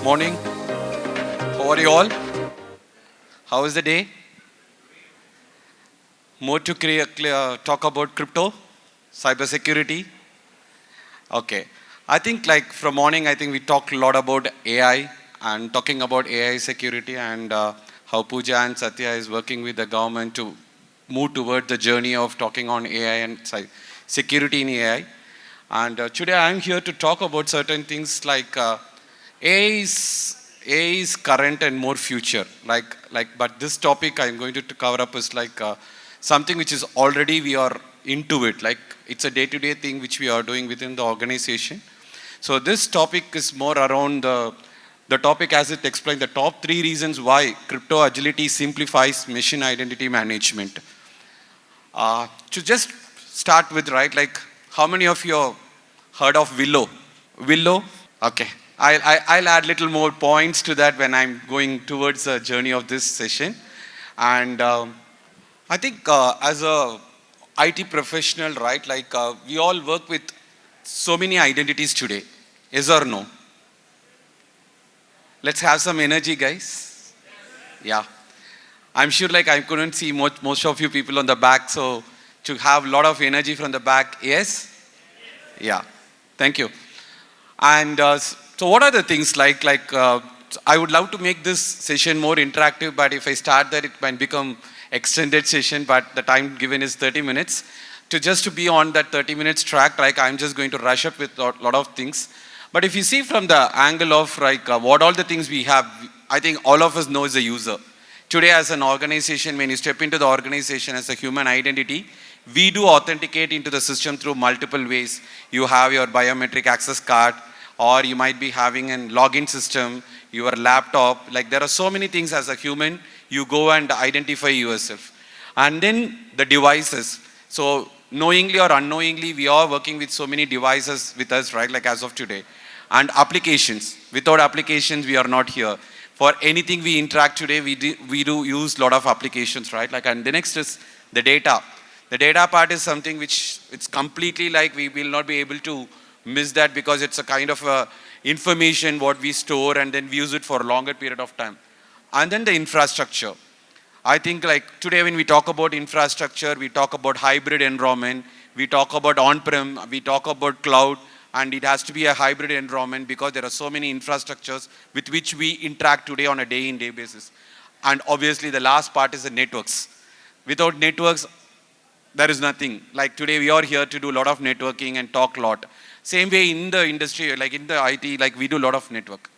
Morning. How are you all? How is the day? More to talk about crypto, cybersecurity. Okay. I think like from morning, I think we talked a lot about AI and talking about AI security and how Pooja and Satya is working with the government to move toward the journey of talking on AI and security in AI. And today I'm here to talk about certain things like AI is current and more future. But this topic I'm going to cover up is like something which is already we are into it. Like it's a day-to-day thing which we are doing within the organization. So this topic is more around the topic as it explained the top 3 reasons why crypto agility simplifies machine identity management. To just start with, right, like how many of you heard of Willow? Willow? Okay. I'll add little more points to that when I'm going towards the journey of this session. And I think as a IT professional, right, like we all work with so many identities today. Yes or no? Let's have some energy, guys. Yeah. I'm sure like I couldn't see most of you people on the back. So to have a lot of energy from the back, yes? Yeah. Thank you. And so what are the things I would love to make this session more interactive, but if I start that, it might become extended session, but the time given is 30 minutes. To be on that 30 minutes track, like I'm just going to rush up with a lot of things. But if you see from the angle of like what all the things we have, I think all of us know as a user. Today as an organization, when you step into the organization as a human identity, we do authenticate into the system through multiple ways. You have your biometric access card, or you might be having a login system, your laptop. Like there are so many things as a human, you go and identify yourself. And then the devices. So knowingly or unknowingly, we are working with so many devices with us, right? Like as of today. And applications. Without applications, we are not here. For anything we interact today, we do use a lot of applications, right? Like, and the next is the data. The data part is something which it's completely like we will not be able to miss that because it's a kind of information what we store and then we use it for a longer period of time. And then the infrastructure. I think like today when we talk about infrastructure, we talk about hybrid environment, we talk about on-prem, we talk about cloud, and it has to be a hybrid environment because there are so many infrastructures with which we interact today on a day-in-day basis. And obviously the last part is the networks. Without networks, there is nothing. Like today we are here to do a lot of networking and talk a lot. Same way in the industry, like in the IT, like we do a lot of network.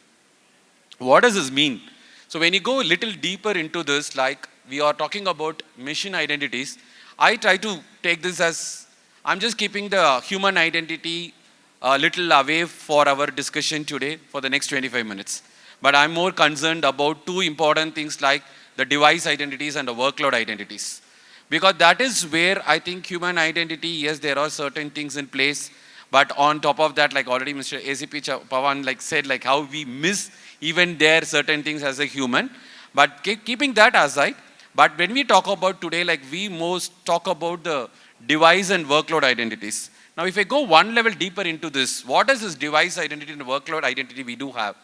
What does this mean? So when you go a little deeper into this, like we are talking about machine identities, I try to take this as, I'm just keeping the human identity a little away for our discussion today for the next 25 minutes. But I'm more concerned about two important things like the device identities and the workload identities. Because that is where I think human identity, yes, there are certain things in place, but on top of that, like already Mr. ACP Pawan like said, like how we miss even there certain things as a human. But keeping that aside, but when we talk about today, like we most talk about the device and workload identities. Now, if I go one level deeper into this, what is this device identity and workload identity we do have?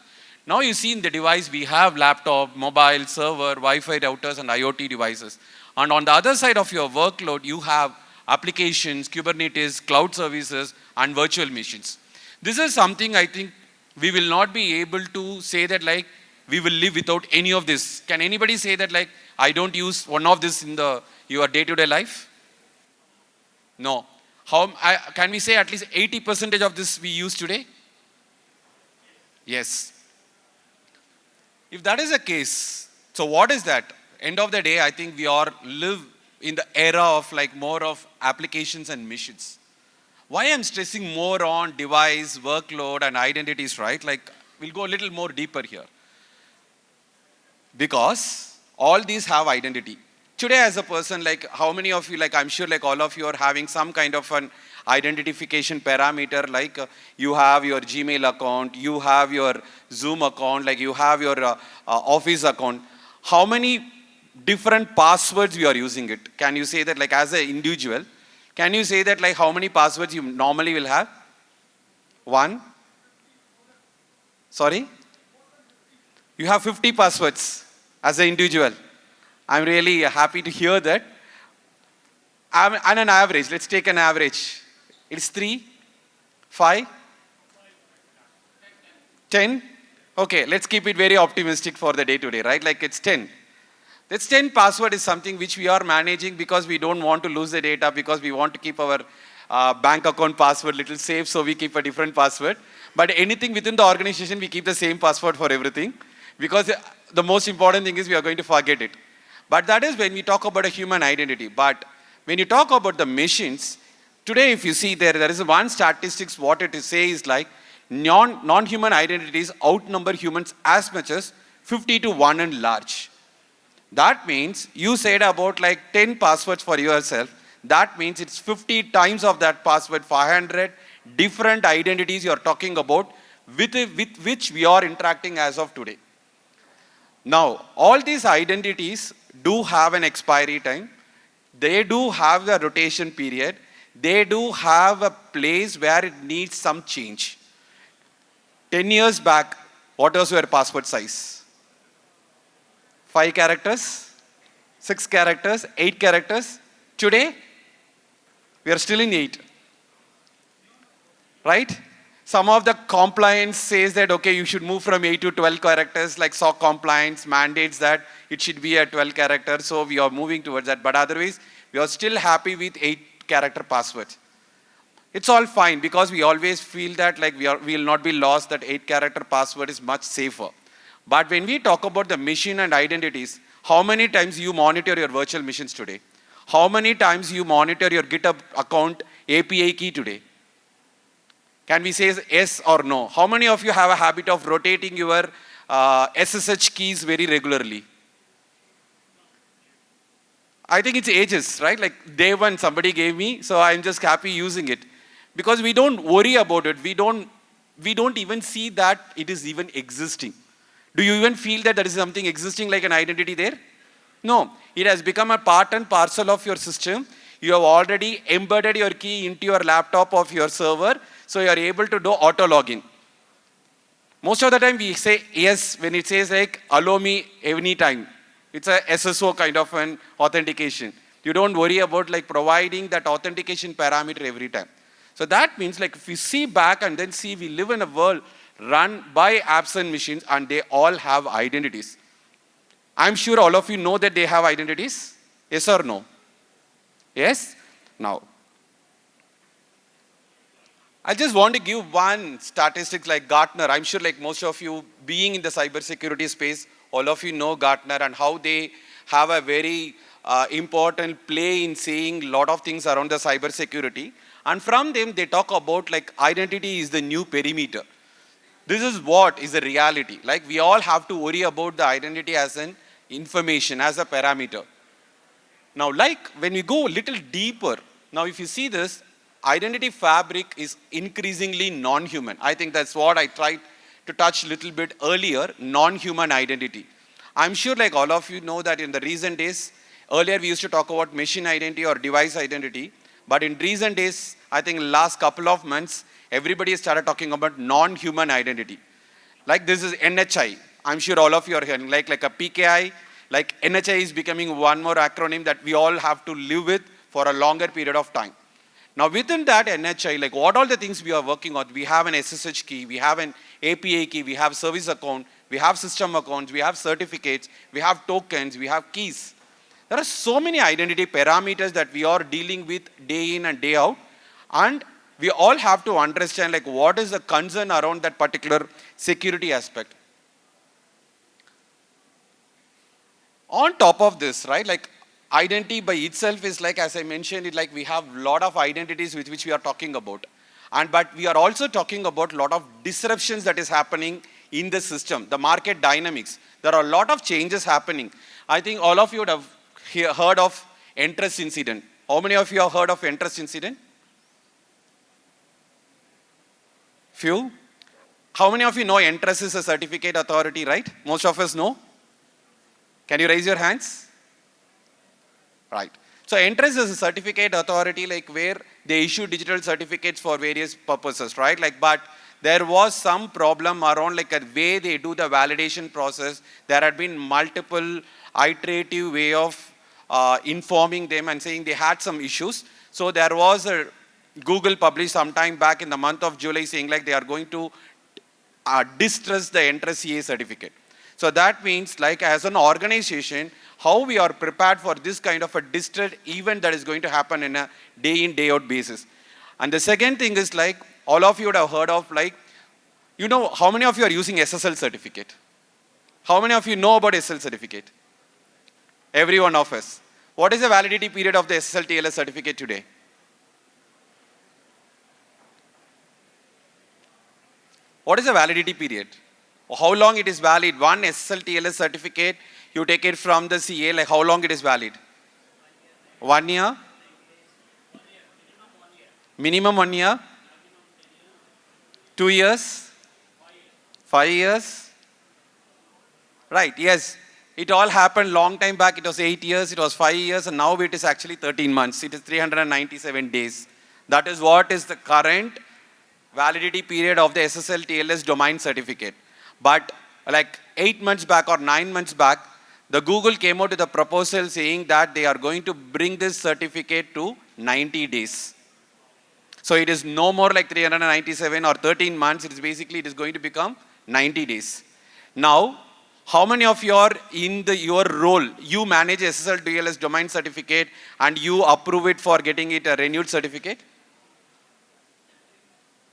Now you see in the device, we have laptop, mobile, server, Wi-Fi routers, and IoT devices. And on the other side of your workload, you have applications, Kubernetes, cloud services, and virtual machines. This is something I think we will not be able to say that like we will live without any of this. Can anybody say that like I don't use one of this in your day-to-day life? No. Can we say at least 80% of this we use today? Yes. If that is the case, so what is that? End of the day, I think we all live in the era of like more of applications and missions. Why I'm stressing more on device, workload, and identities, right? Like we'll go a little more deeper here. Because all these have identity. Today as a person, like how many of you, like I'm sure like all of you are having some kind of an identification parameter, like you have your Gmail account, you have your Zoom account, like you have your office account. How many different passwords you are using it? Can you say that like as an individual, can you say that like how many passwords you normally will have? One? Sorry? You have 50 passwords as an individual. I'm really happy to hear that. And an average, let's take an average. It's 3, 5, 10. Okay, let's keep it very optimistic for the day today, right? Like it's 10. This 10 password is something which we are managing because we don't want to lose the data, because we want to keep our bank account password little safe, so we keep a different password. But anything within the organization, we keep the same password for everything, because the most important thing is we are going to forget it. But that is when we talk about a human identity. But when you talk about the machines, today if you see there is one statistics, what it is say is like non-human identities outnumber humans as much as 50 to 1 and large. That means you said about like 10 passwords for yourself. That means it's 50 times of that password, 500 different identities you're talking about with which we are interacting as of today. Now, all these identities do have an expiry time. They do have a rotation period. They do have a place where it needs some change. 10 years back, what was your password size? 5 characters, 6 characters, 8 characters. Today, we are still in 8. Right? Some of the compliance says that, okay, you should move from 8 to 12 characters, like SOC compliance mandates that it should be a 12 character, so we are moving towards that. But otherwise, we are still happy with 8 character passwords. It's all fine, because we always feel that like we will not be lost, that 8 character password is much safer. But when we talk about the machine and identities, how many times you monitor your virtual machines today? How many times you monitor your GitHub account API key today? Can we say yes or no? How many of you have a habit of rotating your SSH keys very regularly? I think it's ages, right? Like day one somebody gave me, so I'm just happy using it. Because we don't worry about it. We don't even see that it is even existing. Do you even feel that there is something existing like an identity there? No. It has become a part and parcel of your system. You have already embedded your key into your laptop of your server, so you are able to do auto login. Most of the time we say yes when it says like allow me anytime. It's a SSO kind of an authentication. You don't worry about like providing that authentication parameter every time. So that means like if we see back and then see, we live in a world run by apps and machines, and they all have identities. I'm sure all of you know that they have identities. Yes or no? Yes? Now, I just want to give one statistic like Gartner. I'm sure like most of you being in the cybersecurity space, all of you know Gartner and how they have a very important play in saying a lot of things around the cybersecurity. And from them, they talk about like identity is the new perimeter. This is what is the reality. Like we all have to worry about the identity as an information, as a parameter. Now, like when we go a little deeper, now if you see this, identity fabric is increasingly non-human. I think that's what I tried to touch a little bit earlier, non-human identity. I'm sure like all of you know that in the recent days, earlier we used to talk about machine identity or device identity, but in recent days, I think last couple of months, everybody started talking about non-human identity. Like this is NHI. I'm sure all of you are hearing like a PKI, like NHI is becoming one more acronym that we all have to live with for a longer period of time. Now within that NHI, like what all the things we are working on, we have an SSH key, we have an API key, we have service account, we have system accounts, we have certificates, we have tokens, we have keys. There are so many identity parameters that we are dealing with day in and day out, and we all have to understand like what is the concern around that particular security aspect. On top of this, right, like identity by itself is like, as I mentioned it, like we have a lot of identities with which we are talking about. But we are also talking about a lot of disruptions that is happening in the system, the market dynamics. There are a lot of changes happening. I think all of you would have heard of Entrust incident. How many of you have heard of Entrust incident? Few. How many of you know Entrust is a certificate authority, right? Most of us know. Can you raise your hands? Right. So Entrust is a certificate authority like where they issue digital certificates for various purposes, right? Like, but there was some problem around like a way they do the validation process. There had been multiple iterative way of informing them and saying they had some issues. So there was a Google published sometime back in the month of July saying like they are going to distrust the Entrust CA certificate. So that means like as an organization, how we are prepared for this kind of a distrust event that is going to happen in a day in, day out basis. And the second thing is like, all of you would have heard of like, you know, how many of you are using SSL certificate? How many of you know about SSL certificate? Every one of us. What is the validity period of the SSL TLS certificate today? What is the validity period? How long it is valid? One SSL TLS certificate, you take it from the CA, like how long it is valid? 1 year? Minimum 1 year? 2 years? 5 years? Right, yes. It all happened long time back. It was 8 years, it was 5 years, and now it is actually 13 months. It is 397 days. That is what is the current validity period of the SSL TLS domain certificate. But like 8 months back or 9 months back, the Google came out with a proposal saying that they are going to bring this certificate to 90 days. So it is no more like 397 or 13 months. It is basically, it is going to become 90 days. Now, how many of you are in your role, you manage SSL TLS domain certificate and you approve it for getting it a renewed certificate?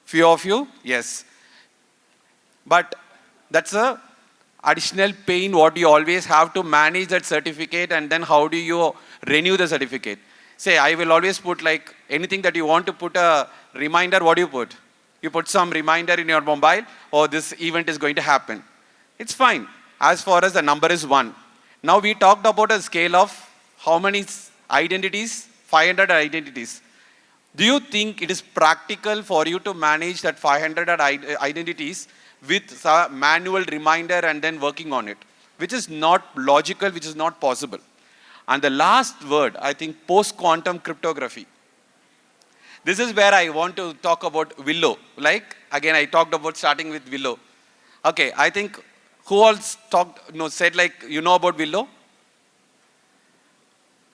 Few of you? Yes. But that's a additional pain what you always have to manage that certificate, and then how do you renew the certificate? Say, I will always put like anything that you want to put a reminder, what do you put? You put some reminder in your mobile, or this event is going to happen. It's fine. As far as the number is 1. Now we talked about a scale of how many identities? 500 identities. Do you think it is practical for you to manage that 500 identities with a manual reminder and then working on it? Which is not logical, which is not possible. And the last word, I think, post-quantum cryptography. This is where I want to talk about Willow. Like, again, I talked about starting with Willow. Okay, I think, who all said like, you know about Willow?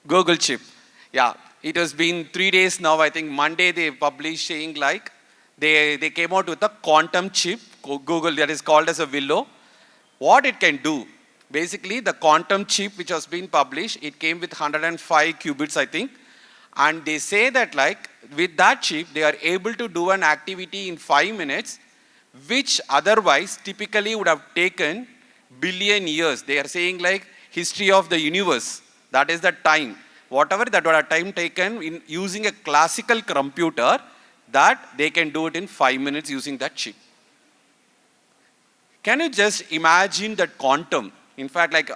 Google chip. Yeah, it has been 3 days now. I think Monday they published saying like, they came out with a quantum chip, Google, that is called as a Willow. What it can do, basically the quantum chip which has been published, it came with 105 qubits, I think. And they say that like, with that chip, they are able to do an activity in 5 minutes, which otherwise typically would have taken billion years. They are saying like history of the universe. That is the time. Whatever that would have time taken in using a classical computer, that they can do it in 5 minutes using that chip. Can you just imagine that quantum? In fact, like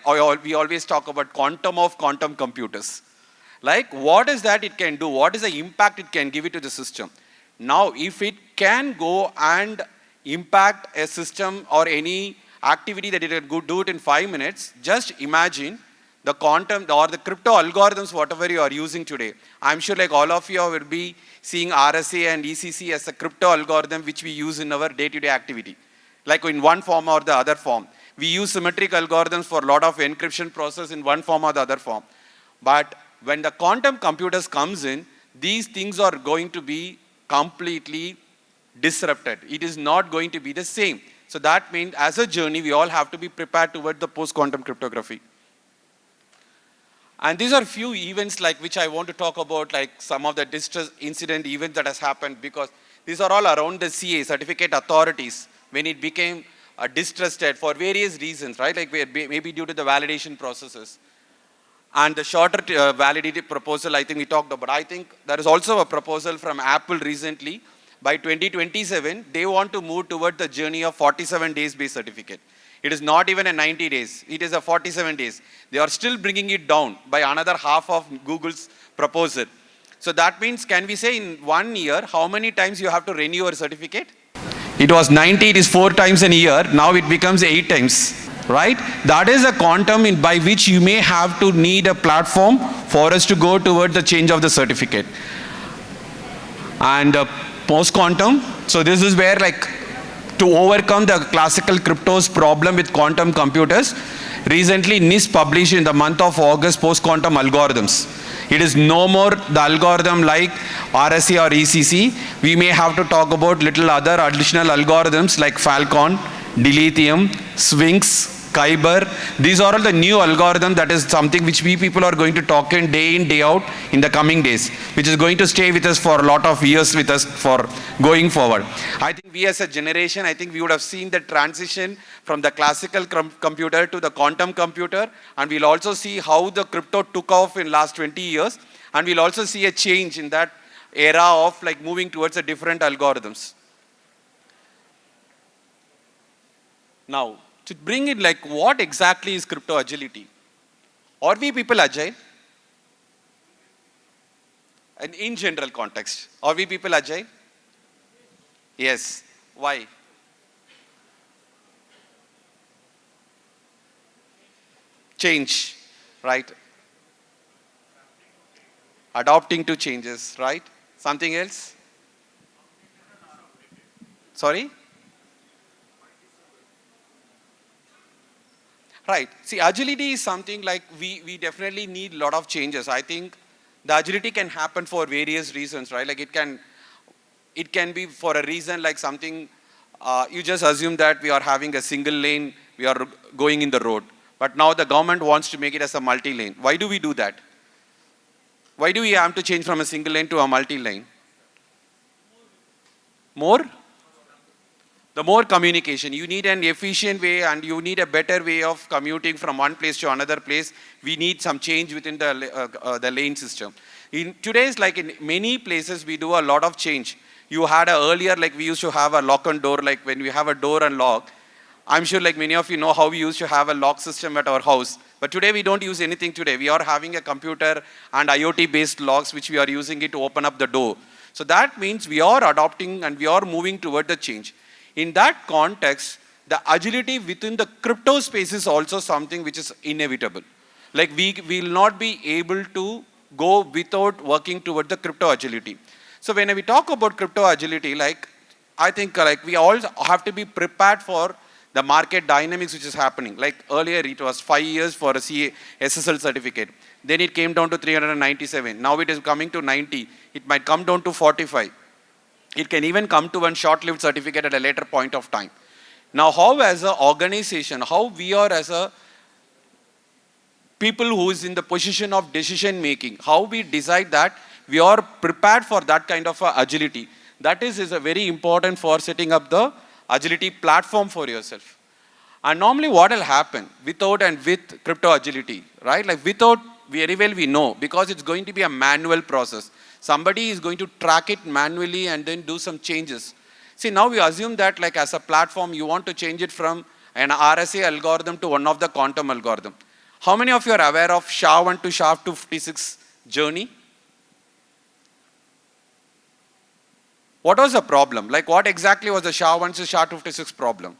we always talk about quantum of quantum computers. Like what is that it can do? What is the impact it can give it to the system? Now, if it can go and impact a system or any activity that it could do it in 5 minutes, just imagine the quantum or the crypto algorithms, whatever you are using today. I'm sure like all of you will be seeing RSA and ECC as a crypto algorithm which we use in our day-to-day activity. Like in one form or the other form. We use symmetric algorithms for a lot of encryption process in one form or the other form. But when the quantum computers comes in, these things are going to be completely disrupted. It is not going to be the same. So that means as a journey, we all have to be prepared towards the post-quantum cryptography. And these are few events like which I want to talk about, like some of the distress incident events that has happened, because these are all around the CA, certificate authorities, when it became distrusted for various reasons, right? Like maybe due to the validation processes. And the shorter validity proposal, I think we talked about. I think there is also a proposal from Apple recently. By 2027, they want to move toward the journey of 47 days based certificate. It is not even a 90 days. It is a 47 days. They are still bringing it down by another half of Google's proposal. So that means, can we say in 1 year, how many times you have to renew your certificate? It was 90, it is 4 times in a year. Now it becomes 8 times, right? That is a quantum by which you may have to need a platform for us to go toward the change of the certificate. And post-quantum, so this is where like to overcome the classical crypto's problem with quantum computers, recently NIST published in the month of August post-quantum algorithms. It is no more the algorithm like RSA or ECC. We may have to talk about little other additional algorithms like Falcon, Dilithium, Sphinx, Kyber. These are all the new algorithm. That is something which we people are going to talk in, day out in the coming days, which is going to stay with us for a lot of years with us for going forward. I think we as a generation, I think we would have seen the transition from the classical computer to the quantum computer, and we'll also see how the crypto took off in last 20 years, and we'll also see a change in that era of like moving towards a different algorithms. Now, to bring in like what exactly is crypto agility? Are we people agile? And in general context, are we people agile? Yes. Why? Change, right? Adapting to changes, right? Something else? Sorry? Right. See, agility is something like we definitely need a lot of changes. I think the agility can happen for various reasons, right? Like it can be for a reason like something, you just assume that we are having a single lane, we are going in the road. But now the government wants to make it as a multi-lane. Why do we do that? Why do we have to change from a single lane to a multi-lane? More? The more communication. You need an efficient way and you need a better way of commuting from one place to another place. We need some change within the lane system. In today's, like in many places, we do a lot of change. You had earlier, like we used to have a lock and door, like when we have a door and lock. I'm sure like many of you know how we used to have a lock system at our house. But today we don't use anything today. We are having a computer and IoT based locks which we are using it to open up the door. So that means we are adopting and we are moving toward the change. In that context, the agility within the crypto space is also something which is inevitable. Like we will not be able to go without working toward the crypto agility. So when we talk about crypto agility, like I think like we all have to be prepared for the market dynamics which is happening. Like earlier it was 5 years for a SSL certificate. Then it came down to 397. Now it is coming to 90. It might come down to 45. It can even come to one short-lived certificate at a later point of time. Now, how as an organization, how we are as a people who is in the position of decision making, how we decide that we are prepared for that kind of agility. That is a very important for setting up the agility platform for yourself. And normally what will happen without and with crypto agility, right? Like without, very well we know, because it's going to be a manual process. Somebody is going to track it manually and then do some changes. See, now we assume that like as a platform, you want to change it from an RSA algorithm to one of the quantum algorithm. How many of you are aware of SHA-1 to SHA-256 journey? What was the problem? Like what exactly was the SHA-1 to SHA-256 problem?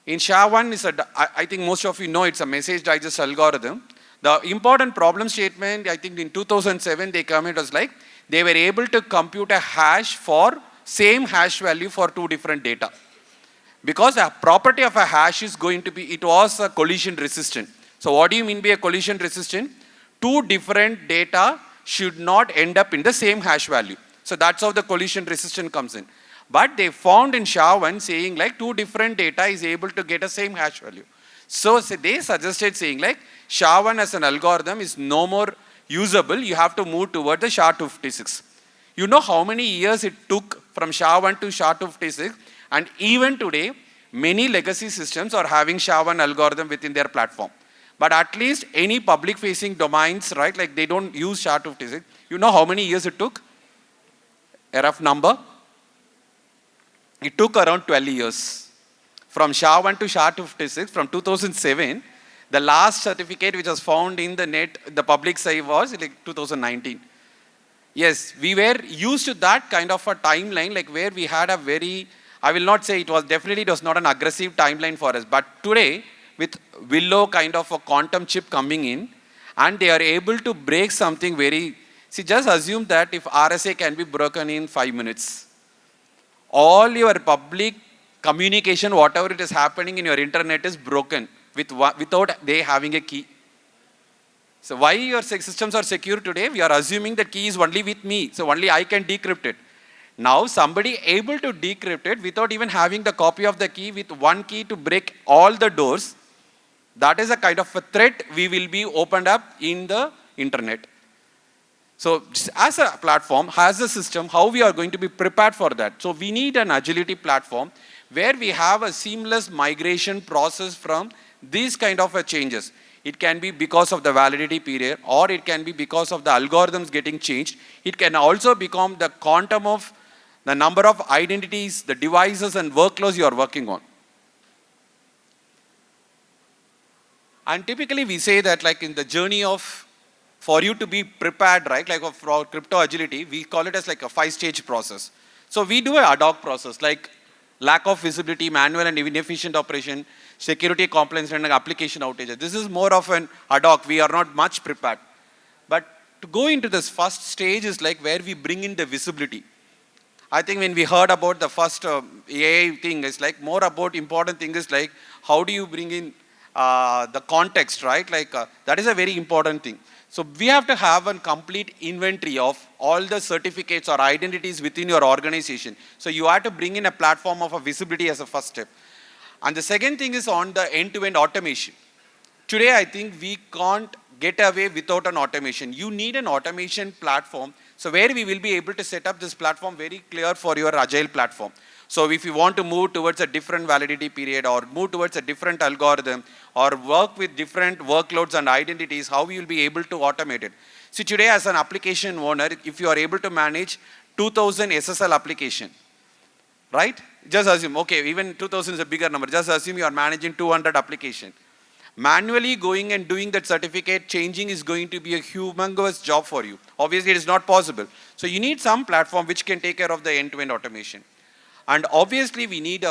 In SHA-1, I think most of you know it's a message digest algorithm. The important problem statement, I think in 2007, they come, it was like, they were able to compute a hash for same hash value for two different data. Because the property of a hash is going to be, it was a collision resistant. So what do you mean by a collision resistant? Two different data should not end up in the same hash value. So that's how the collision resistant comes in. But they found in SHA-1 saying like two different data is able to get a same hash value. So they suggested saying like SHA-1 as an algorithm is no more usable. You have to move toward the SHA-256. You know how many years it took from SHA-1 to SHA-256, and even today, many legacy systems are having SHA-1 algorithm within their platform. But at least any public-facing domains, right, like they don't use SHA-256. You know how many years it took? A rough number? It took around 12 years. From SHA-1 to SHA-256, from 2007, the last certificate which was found in the net, the public side was like 2019. Yes, we were used to that kind of a timeline, like where we had a very, I will not say it was not an aggressive timeline for us. But today, with Willow kind of a quantum chip coming in, and they are able to break something very, see, just assume that if RSA can be broken in 5 minutes, all your public communication, whatever it is happening in your internet is broken without they having a key. So why your systems are secure today? We are assuming that key is only with me, so only I can decrypt it. Now somebody able to decrypt it without even having the copy of the key, with one key to break all the doors, that is a kind of a threat we will be opened up in the internet. So as a platform, as a system, how we are going to be prepared for that? So we need an agility platform where we have a seamless migration process from these kind of changes. It can be because of the validity period, or it can be because of the algorithms getting changed. It can also become the quantum of the number of identities, the devices and workloads you are working on. And typically we say that like in the journey of, for you to be prepared, right, like for crypto agility, we call it as like a 5-stage process. So we do a ad hoc process, like lack of visibility, manual and inefficient operation, security compliance and application outages. This is more of an ad hoc. We are not much prepared. But to go into this first stage is like where we bring in the visibility. I think when we heard about the first AI thing, it's like more about important thing is like how do you bring in the context, right? Like that is a very important thing. So we have to have a complete inventory of all the certificates or identities within your organization. So you have to bring in a platform of a visibility as a first step. And the second thing is on the end-to-end automation. Today, I think we can't get away without an automation. You need an automation platform. So where we will be able to set up this platform very clear for your agile platform. So if you want to move towards a different validity period or move towards a different algorithm or work with different workloads and identities, how you will be able to automate it. See, today as an application owner, if you are able to manage 2000 SSL application, right? Just assume, okay, even 2000 is a bigger number. Just assume you are managing 200 application. Manually going and doing that certificate changing is going to be a humongous job for you. Obviously, it is not possible. So you need some platform which can take care of the end-to-end automation. And obviously, we need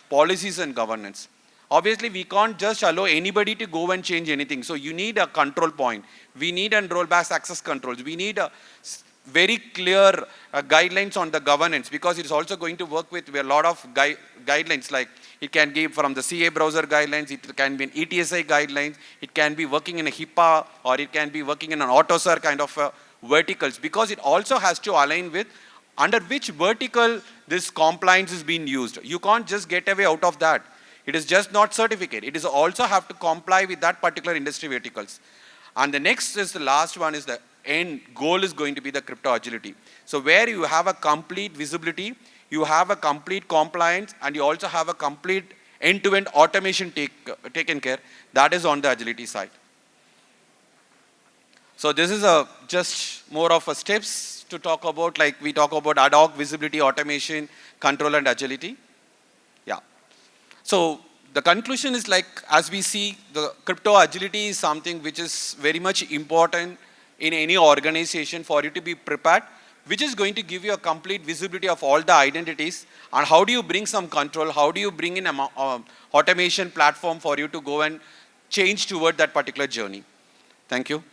policies and governance. Obviously, we can't just allow anybody to go and change anything. So you need a control point. We need and rollback access controls. We need a very clear guidelines on the governance, because it's also going to work with a lot of guidelines, like it can give from the CA browser guidelines, it can be an ETSI guidelines, it can be working in a HIPAA, or it can be working in an AutoSAR kind of verticals, because it also has to align with under which vertical this compliance is being used. You can't just get away out of that. It is just not certificate. It is also have to comply with that particular industry verticals. And the next is the last one is the end goal is going to be the crypto agility. So where you have a complete visibility, you have a complete compliance, and you also have a complete end-to-end automation taken care. That is on the agility side. So this is just more of a steps to talk about, like we talk about ad hoc, visibility, automation, control and agility. Yeah. So the conclusion is like, as we see, the crypto agility is something which is very much important in any organization for you to be prepared, which is going to give you a complete visibility of all the identities. And how do you bring some control? How do you bring in an automation platform for you to go and change toward that particular journey? Thank you.